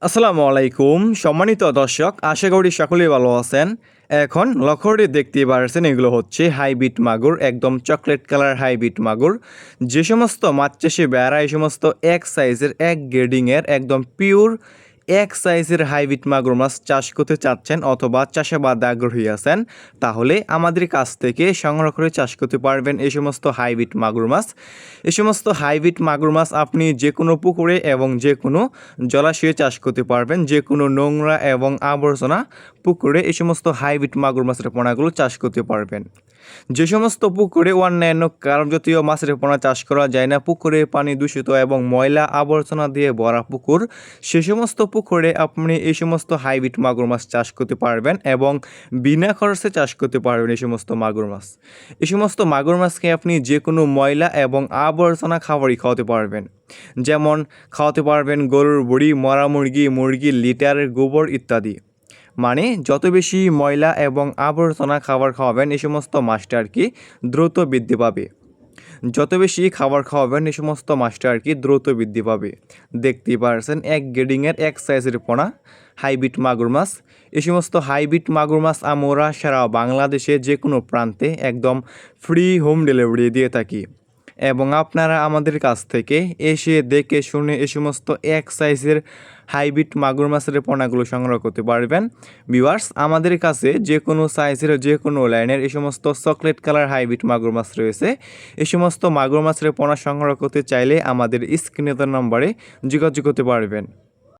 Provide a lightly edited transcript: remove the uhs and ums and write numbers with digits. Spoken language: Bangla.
আসসালামু আলাইকুম সম্মানিত দর্শক, আশা করি সকলেই ভালো আছেন। এখন লক্ষ্য করে দেখতে পারছেন এগুলো হচ্ছে হাইব্রিড মাগুর, একদম চকলেট কালার হাইব্রিড মাগুর। যে সমস্ত মাছ চাষি বেড়া এই সমস্ত এক সাইজের এক গ্রেডিংয়ের একদম পিওর এক সাইজের হাইব্রিড মাগুর মাছ চাষ করতে চাচ্ছেন অথবা চাষাবাদে আগ্রহী আছেন, তাহলে আমাদের কাছ থেকে সংগ্রহ করে চাষ করতে পারবেন এই সমস্ত হাইব্রিড মাগুর মাছ। এই সমস্ত হাইব্রিড মাগুর মাছ আপনি যে কোনো পুকুরে এবং যে কোনো জলাশয়ে চাষ করতে পারবেন। যে কোনো নোংরা এবং আবর্জনা পুকুরে এই সমস্ত হাইব্রিড মাগুর মাছের পোনাগুলো চাষ করতে পারবেন। যে সমস্ত পুকুরে অন্যান্য কার্বজাতীয় মাছের পোনা চাষ করা যায় না, পুকুরে পানি দূষিত এবং ময়লা আবর্জনা দিয়ে ভরা পুকুর, সে সমস্ত পুকুরে আপনি এই সমস্ত হাইব্রিড মাগুর মাছ চাষ করতে পারবেন এবং বিনা খরচে চাষ করতে পারবেন এই সমস্ত মাগুর মাছ। এই সমস্ত মাগুর মাছকে আপনি যে কোনো ময়লা এবং আবর্জনা খাবারই খাওয়াতে পারবেন, যেমন খাওয়াতে পারবেন গরুর বুড়ি, মরা মুরগি, মুরগির লিটারের গোবর ইত্যাদি। মানে যত বেশি ময়লা এবং আবর্জনা খাবার খাওয়াবেন এই সমস্ত মাছটা আর কি দ্রুত বৃদ্ধি পাবে। যত বেশি খাবার খাওয়াবেন এই সমস্ত মাছটা আর কি দ্রুত বৃদ্ধি পাবে। দেখতেই পারছেন এক গ্রেডিংয়ের এক সাইজের পোনা হাইব্রিড মাগুর মাছ। এই সমস্ত হাইব্রিড মাগুর মাছ আমরা সারা বাংলাদেশে যে কোনো প্রান্তে একদম ফ্রি হোম ডেলিভারি দিয়ে থাকি এবং আপনারা আমাদের কাছ থেকে এসে দেখে শুনে এই সমস্ত এক সাইজের হাইব্রিড মাগুর মাছের পোনাগুলো সংগ্রহ করতে পারবেন। ভিউয়ার্স, আমাদের কাছে যে কোনো সাইজের যে কোনো লাইনের এই সমস্ত চকলেট কালার হাইব্রিড মাগুর মাছ রয়েছে। এই সমস্ত মাগুর মাছের পোনা সংগ্রহ করতে চাইলে আমাদের স্ক্রিনে দেওয়া নম্বরে যোগাযোগ করতে পারবেন।